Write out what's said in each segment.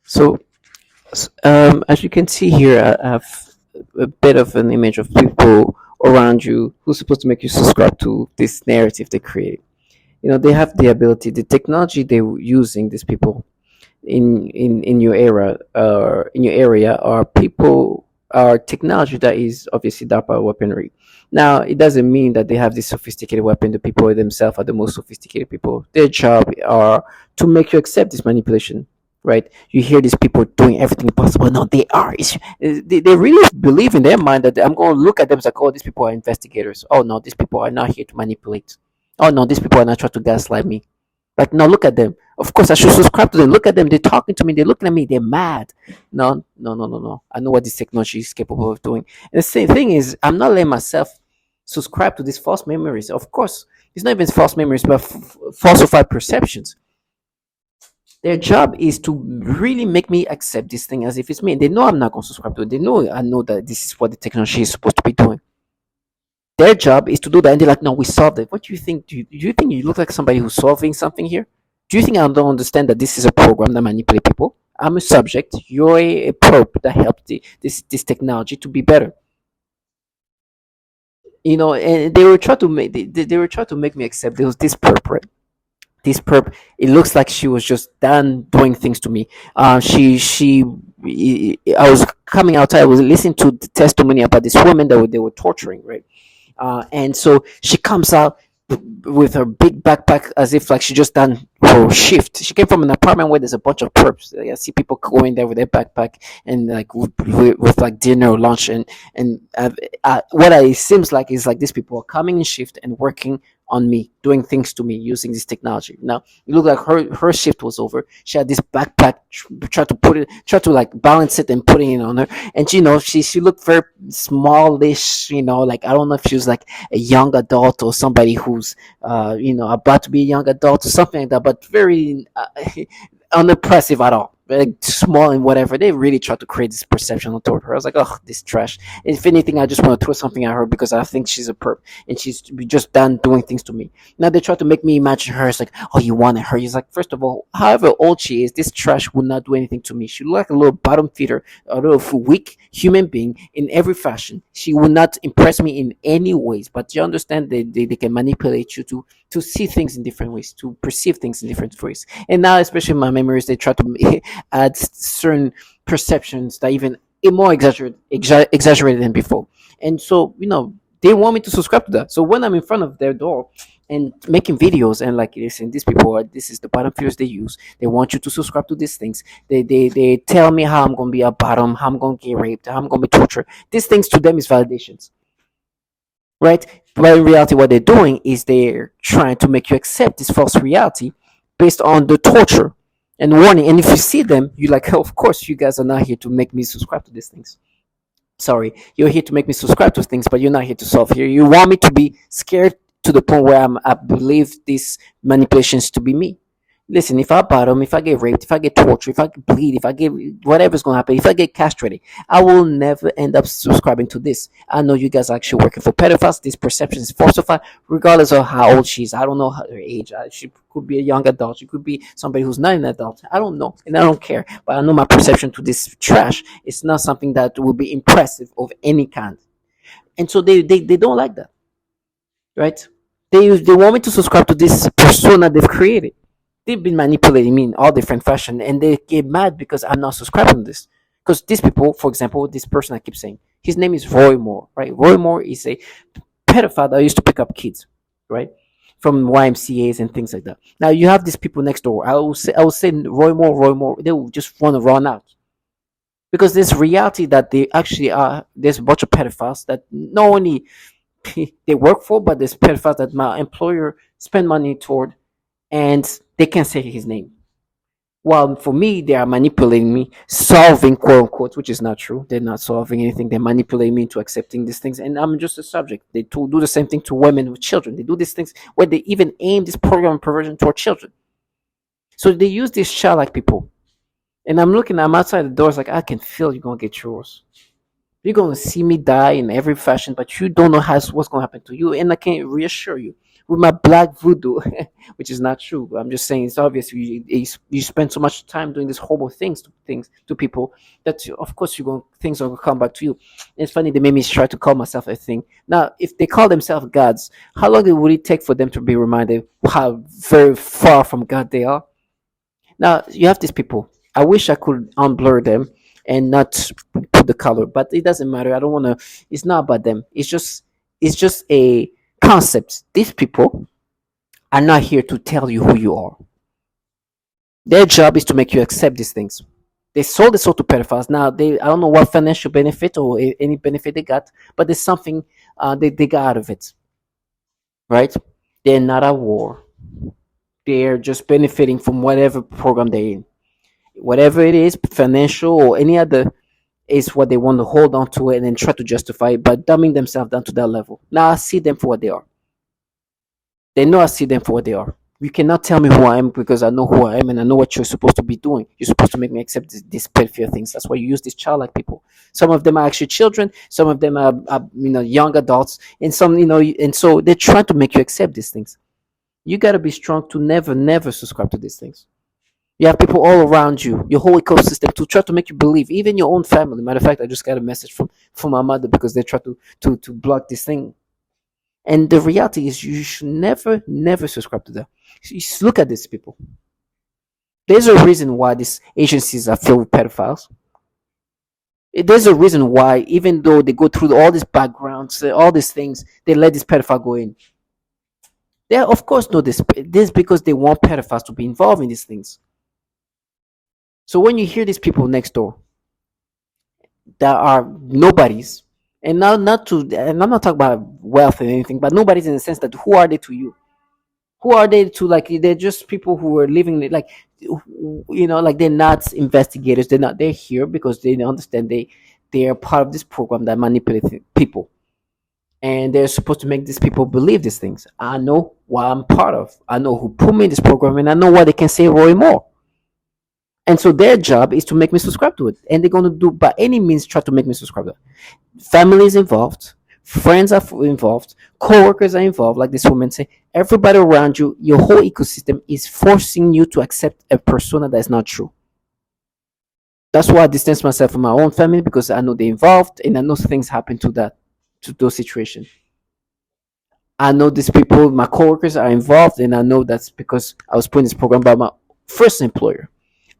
So, as you can see here, I have a bit of an image of people around you who's supposed to make you subscribe to this narrative they create. They have the ability, the technology they're using. These people in your era, in your area, are people are technology that is obviously DARPA weaponry. Now, it doesn't mean that they have this sophisticated weapon. The people themselves are the most sophisticated people. Their job are to make you accept this manipulation, right? You hear these people doing everything possible. No, they are. They really believe in their mind that I'm going to look at them as like, oh, these people are investigators. Oh no, these people are not here to manipulate. Oh no, these people are not trying to gaslight me. Like, no, look at them. Of course, I should subscribe to them. Look at them. They're talking to me. They're looking at me. They're mad. No, no, no, no, no. I know what this technology is capable of doing. And the same thing is, I'm not letting myself subscribe to these false memories. Of course, it's not even false memories, but falsified perceptions. Their job is to really make me accept this thing as if it's me. And they know I'm not going to subscribe to it. They know I know that this is what the technology is supposed to be doing. Their job is to do that, and they're like, "No, we solved it." What do you think? Do you think you look like somebody who's solving something here? Do you think I don't understand that this is a program that manipulates people? I'm a subject. You're a probe that helped this technology to be better. And they were trying to make they were trying to make me accept there was this perp, right? This perp. It looks like she was just done doing things to me. She. I was coming outside. I was listening to the testimony about this woman that they were torturing, right? And so she comes out with her big backpack as if like she just done her shift. She came from an apartment where there's a bunch of perps. I see people going there with their backpack and like with like dinner or lunch, and what it seems like is like these people are coming in shift and working on me, doing things to me using this technology. Now it looked like her shift was over. She had this backpack, tried to put it, tried to like balance it and putting it on her, and she looked very smallish. Like, I don't know if she was like a young adult or somebody who's about to be a young adult or something like that, but very unimpressive at all. Like, small and whatever. They really tried to create this perception toward her. I was like, oh, this trash. If anything, I just want to throw something at her because I think she's a perp and she's just done doing things to me. Now they try to make me imagine her as like, oh, you wanted her. He's like, first of all, however old she is, this trash would not do anything to me. She looked like a little bottom feeder, a little weak human being in every fashion. She would not impress me in any ways. But you understand, they can manipulate you to see things in different ways, to perceive things in different ways. And now, especially in my memories, they try to add certain perceptions that even more exaggerated than before. And so, they want me to subscribe to that. So when I'm in front of their door and making videos and like, listen, these people are, this is the bottom fears they use. They want you to subscribe to these things. They tell me how I'm gonna be a bottom, how I'm gonna get raped, how I'm gonna be tortured. These things to them is validations, right? But in reality, what they're doing is they're trying to make you accept this false reality based on the torture and warning. And if you see them, you're like, oh, of course, you guys are not here to make me subscribe to these things. Sorry, you're here to make me subscribe to things, but you're not here to solve here. You want me to be scared to the point where I believe these manipulations to be me. Listen, if I bottom, if I get raped, if I get tortured, if I bleed, if I get whatever's going to happen, if I get castrated, I will never end up subscribing to this. I know you guys are actually working for pedophiles. This perception is falsified, regardless of how old she is. I don't know her age. She could be a young adult. She could be somebody who's not an adult. I don't know, and I don't care. But I know my perception to this trash is not something that will be impressive of any kind. And so they don't like that, right? They want me to subscribe to this persona they've created. They've been manipulating me in all different fashion, and they get mad because I'm not subscribing to this. Because these people, for example, this person I keep saying, his name is Roy Moore, right? Roy Moore is a pedophile that used to pick up kids, right? From YMCA's and things like that. Now you have these people next door. I will say Roy Moore, they will just want to run out. Because there's reality that they actually are, there's a bunch of pedophiles that not only they work for, but there's pedophiles that my employer spend money toward, and they can't say his name. While for me, they are manipulating me, solving quote unquote, which is not true. They're not solving anything. They're manipulating me into accepting these things, and I'm just a subject. They do the same thing to women with children. They do these things where they even aim this program of perversion toward children. So they use these childlike people, and I'm outside the doors, like I can feel you're gonna get yours. You're gonna see me die in every fashion, but you don't know what's gonna happen to you, and I can reassure you. with my black voodoo, which is not true. I'm just saying it's obvious. You spend so much time doing these horrible things to people that of course you going things are gonna come back to you. It's funny they made me try to call myself a thing. Now, if they call themselves gods, how long would it take for them to be reminded how very far from God they are? Now you have these people. I wish I could unblur them and not put the color, but it doesn't matter. I don't want to. It's not about them. It's just a concept. These people are not here to tell you who you are. Their job is to make you accept these things. They sold the soul to pedophiles. Now I don't know what financial benefit or any benefit they got, but there's something they got out of it, right? They're not at war. They're just benefiting from whatever program they're in. Whatever it is, financial or any other, is what they want to hold on to it and then try to justify it by dumbing themselves down to that level. Now I see them for what they are. They know I see them for what they are. You cannot tell me who I am because I know who I am and I know what you're supposed to be doing. You're supposed to make me accept these pedophile things. That's why you use these childlike people. Some of them are actually children. Some of them are young adults, and some and so they're trying to make you accept these things. You got to be strong to never subscribe to these things. You have people all around you, your whole ecosystem, to try to make you believe, even your own family. Matter of fact, I just got a message from my mother because they try to block this thing. And the reality is, you should never subscribe to them. You look at these people. There's a reason why these agencies are filled with pedophiles. There's a reason why, even though they go through all these backgrounds, all these things, they let this pedophile go in. They of course know this. This because they want pedophiles to be involved in these things. So when you hear these people next door that are nobodies, and now not to, and I'm not talking about wealth or anything, but nobodies in the sense that who are they to you? Who are they to, like, they're just people who are living like, like they're not investigators. They're here because they understand they are part of this program that manipulates people, and they're supposed to make these people believe these things. I know what I'm part of. I know who put me in this program, and I know what they can say Roy Moore. And so their job is to make me subscribe to it. And they're going to do by any means try to make me subscribe to it. Family is involved. Friends are involved. Co-workers are involved. Like this woman say, everybody around you, your whole ecosystem is forcing you to accept a persona that is not true. That's why I distance myself from my own family, because I know they're involved and I know things happen to those situations. I know these people, my coworkers are involved, and I know that's because I was put in this program by my first employer.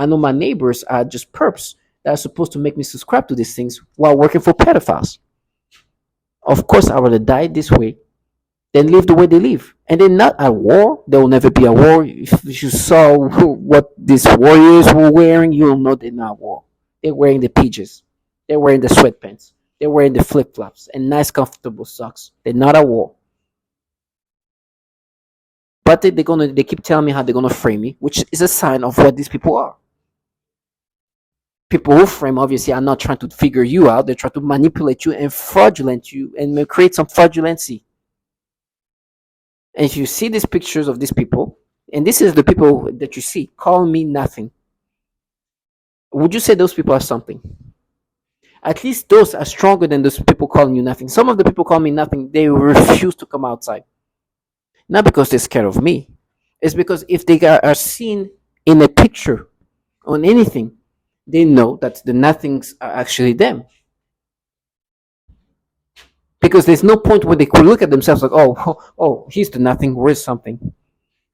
I know my neighbors are just perps that are supposed to make me subscribe to these things while working for pedophiles. Of course, I'd rather die this way than live the way they live. And they're not at war. There will never be a war. If you saw what these warriors were wearing, you'll know they're not at war. They're wearing the PJs. They're wearing the sweatpants. They're wearing the flip-flops and nice, comfortable socks. They're not at war. But they keep telling me how they're gonna frame me, which is a sign of what these people are. People who frame obviously are not trying to figure you out. They're trying to manipulate you and fraudulent you and create some fraudulency. And if you see these pictures of these people, and this is the people that you see, call me nothing. Would you say those people are something? At least those are stronger than those people calling you nothing. Some of the people call me nothing, they refuse to come outside. Not because they're scared of me. It's because if they are seen in a picture on anything, they know that the nothings are actually them. Because there's no point where they could look at themselves like, oh, he's the nothing, where's something.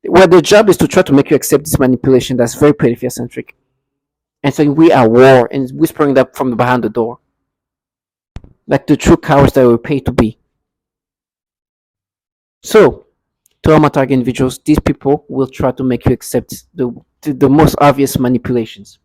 Well, their job is to try to make you accept this manipulation that's very pedophilia centric. And saying we are war and whispering that from behind the door. Like the true cowards that were paid to be. So, to all my target individuals, these people will try to make you accept the most obvious manipulations.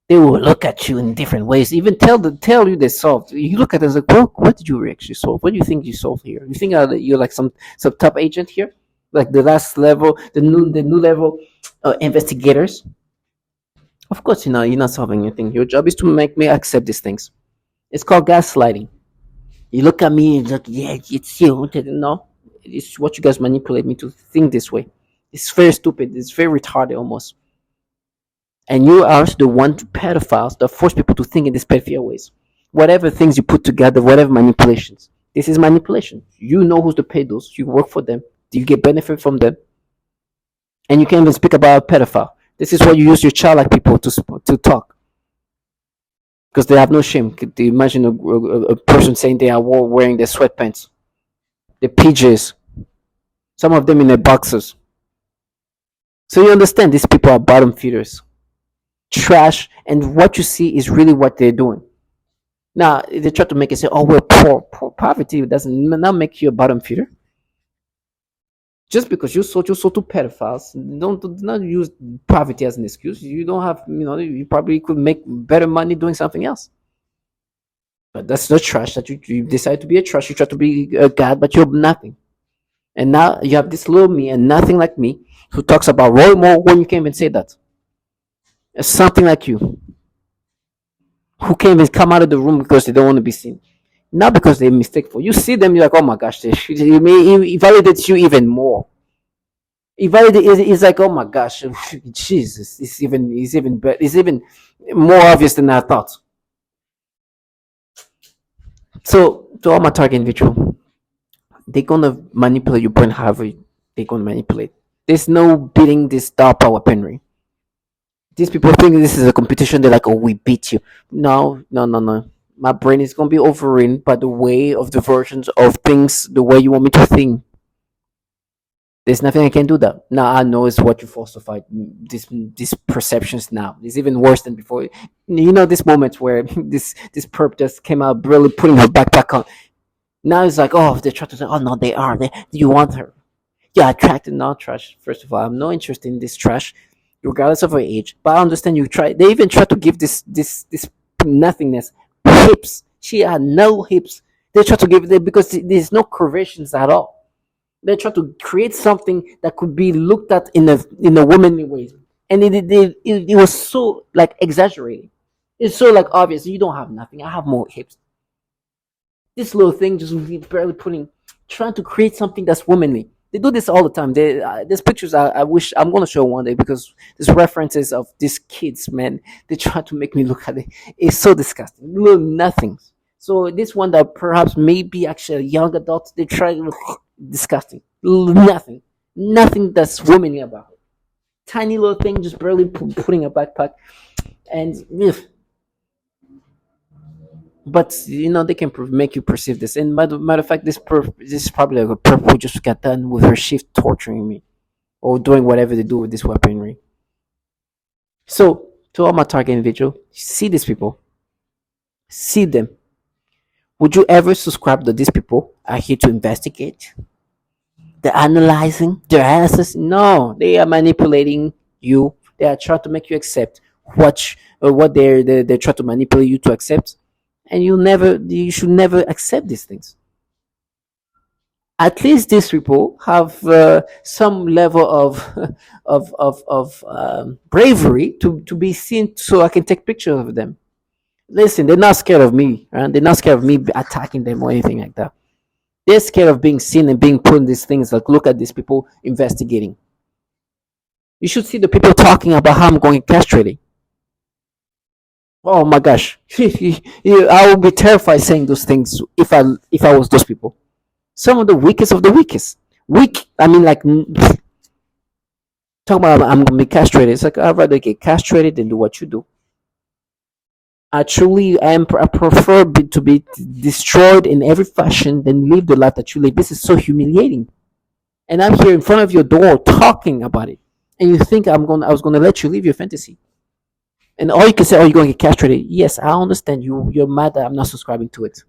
They will look at you in different ways, even tell you they solved. You look at them like, well, what did you actually solve? What do you think you solved here? You think you're like some top agent here, like the last level, the new level investigators? Of course, you're not solving anything. Your job is to make me accept these things. It's called gaslighting. You look at me and like, yeah, it's you. No, it's what you guys manipulate me to think this way. It's very stupid. It's very retarded almost. And you are the one pedophiles that force people to think in these pedophile ways. Whatever things you put together, whatever manipulations. This is manipulation. You know who's the pedos. You work for them. Do you get benefit from them? And you can't even speak about a pedophile. This is why you use your childlike people to talk, because they have no shame. Could you imagine a person saying they are wearing their sweatpants, their PJs, some of them in their boxers? So you understand these people are bottom feeders, trash, and what you see is really what they're doing. Now they try to make it say, "Oh, we're poor." Poor poverty doesn't not make you a bottom feeder. Just because you sold to pedophiles, don't do not use poverty as an excuse. You don't have, you probably could make better money doing something else. But that's the trash that you decide to be a trash. You try to be a god, but you're nothing. And now you have this little me and nothing like me who talks about Roy Moore when you can't even say that. Something like you who can't even come out of the room because they don't want to be seen. Not because they're mistakeful. You see them, you're like, oh my gosh, it validates you even more. It's like, oh my gosh, Jesus, it's even better. It's even more obvious than I thought. So to all my target individual, they're gonna manipulate your brain however they're gonna manipulate. There's no beating this star power weaponry. These people think this is a competition. They're like, oh, we beat you. No, no, no, no. My brain is gonna be overridden by the way of the versions of things, the way you want me to think. There's nothing I can do that. Now I know it's what you falsified. These perceptions now. It's even worse than before. This moment where this perp just came out really putting her backpack on. Now it's like, oh, they try to say, oh no, they are. You want her? Yeah, attracted, not trash. First of all, I'm no interest in this trash, regardless of her age. But I understand you try. They even try to give this nothingness hips. She had no hips. They try to give it because there's no curvations at all. They try to create something that could be looked at in a womanly way, and it was so like exaggerating. It's so like obvious. You don't have nothing. I have more hips. This little thing just barely trying to create something that's womanly. They do this all the time. There's pictures I wish I'm gonna show one day because there's references of these kids, man. They try to make me look at it. It's so disgusting. Little nothings. So this one that perhaps maybe actually a young adult, they try to look disgusting. Nothing. Nothing that's womanly about it. Tiny little thing, just barely putting a backpack, and but they can make you perceive this. And matter of fact, this is probably like a perp who just got done with her shift torturing me or doing whatever they do with this weaponry. So to all my target individual, see these people, see them. Would you ever subscribe that these people are here to investigate? They're analyzing their answers. No, they are manipulating you. They are trying to make you accept what they're trying to manipulate you to accept, and you should never accept these things. At least these people have some level of bravery to be seen, so I can take pictures of them. Listen, they're not scared of me, right? They're not scared of me attacking them or anything like that. They're scared of being seen and being put in these things. Like, look at these people investigating. You should see the people talking about how I'm going castrating. Oh my gosh, I would be terrified saying those things if I was those people. Some of the weakest of the weakest. Weak. I mean, like talking about I'm gonna be castrated. It's like I'd rather get castrated than do what you do. I prefer to be destroyed in every fashion than live the life that you live. This is so humiliating. And I'm here in front of your door talking about it, and you think I was gonna let you live your fantasy. And all you can say, oh, you're gonna get castrated. Yes, I understand you're mad that I'm not subscribing to it.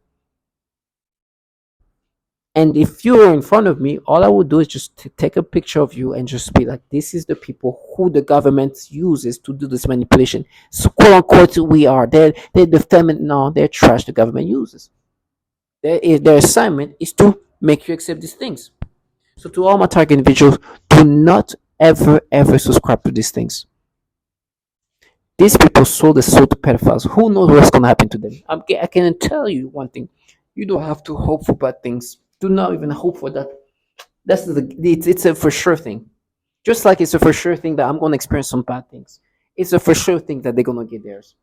And if you're in front of me, all I would do is just take a picture of you and just be like, this is the people who the government uses to do this manipulation. So, quote unquote, we are. They're the feminine. No, they're trash the government uses. Their assignment is to make you accept these things. So, to all my target individuals, do not ever, ever subscribe to these things. These people sold the soul to pedophiles. Who knows what's going to happen to them? I can tell you one thing. You don't have to hope for bad things. Do not even hope for that. It's a for sure thing. Just like it's a for sure thing that I'm going to experience some bad things. It's a for sure thing that they're going to get theirs.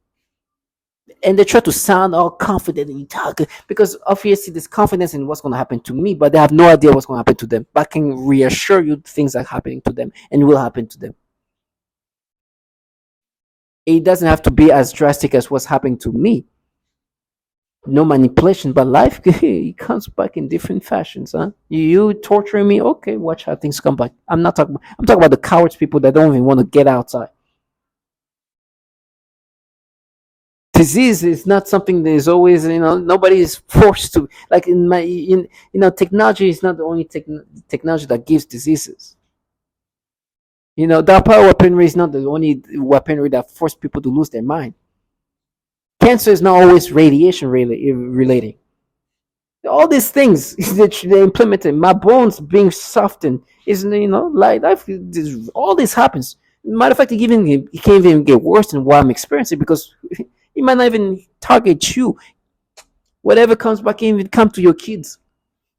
And they try to sound all confident and talk because obviously there's confidence in what's going to happen to me, but they have no idea what's going to happen to them. But I can reassure you things are happening to them and will happen to them. It doesn't have to be as drastic as what's happening to me. No manipulation, but life it comes back in different fashions. Huh? You torturing me, okay? Watch how things come back. I'm not talking. I'm talking about the cowards, people that don't even want to get outside. Disease is not something that is always, nobody is forced to, like in my in technology is not the only technology that gives diseases. Dark power weaponry is not the only weaponry that force people to lose their mind. Cancer is not always radiation related. All these things that they implemented, my bones being softened, is, like all this happens. Matter of fact, it can't even get worse than what I'm experiencing because it might not even target you. Whatever comes back can even come to your kids,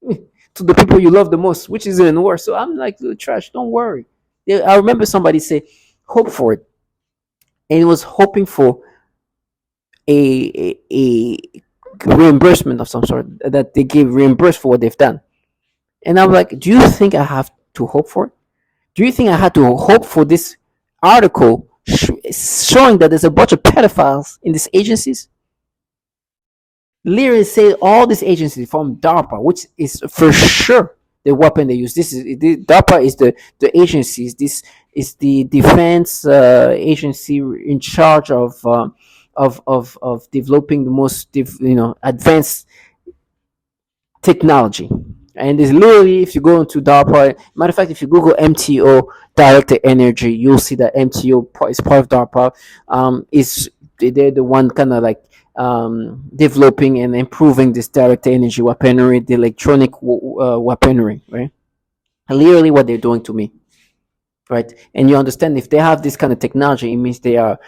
to the people you love the most, which is even worse. So I'm like, trash. Don't worry. Yeah, I remember somebody say, hope for it, and it was hoping for a reimbursement of some sort, that they give reimbursed for what they've done. And I'm like, do you think I have to hope for it? Do you think I had to hope for this article showing that there's a bunch of pedophiles in these agencies? Literally say all these agencies from DARPA, which is for sure the weapon they use. DARPA is the agencies. This is the defense agency in charge of developing the most advanced technology. And it's literally, if you go into DARPA, matter of fact, if you Google MTO directed energy, you'll see that MTO is part of DARPA. Is They're the one kind of like developing and improving this direct energy weaponry, the electronic weaponry, right? Literally, what they're doing to me, right? And you understand, if they have this kind of technology, it means they are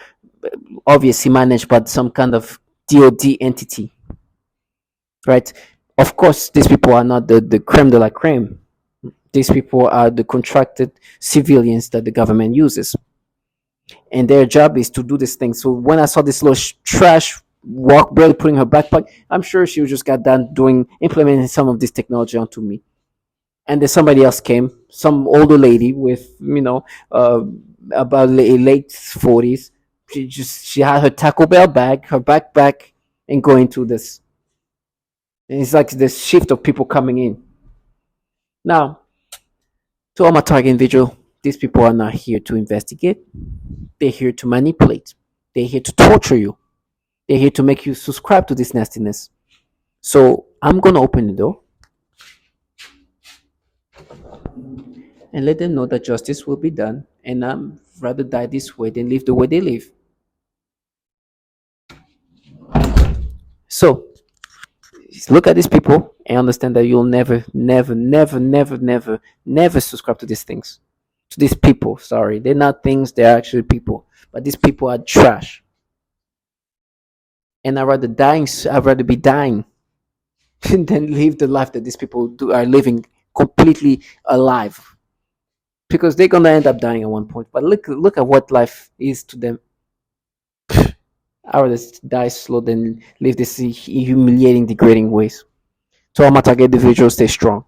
obviously managed by some kind of DoD entity, right? Of course, these people are not the creme de la creme. These people are the contracted civilians that the government uses, and their job is to do this thing. So when I saw this little trash walk, barely putting her backpack, I'm sure she just got done doing implementing some of this technology onto me. And then somebody else came, some older lady with about late 40s. She had her Taco Bell bag, her backpack, and going to this. And it's like this shift of people coming in. Now, to all my target individual, these people are not here to investigate. They're here to manipulate. They're here to torture you. They're here to make you subscribe to this nastiness. So I'm gonna open the door and let them know that justice will be done, and I'm rather die this way than live the way they live. So look at these people and understand that you'll never, never, never, never, never, never subscribe to these things. To these people, sorry, they're not things; they're actually people. But these people are trash, and I'd rather be dying than live the life that these people are living completely alive, because they're gonna end up dying at one point. But look at what life is to them. I would rather die slow than live this humiliating, degrading ways. So I'm a target individual, stay strong.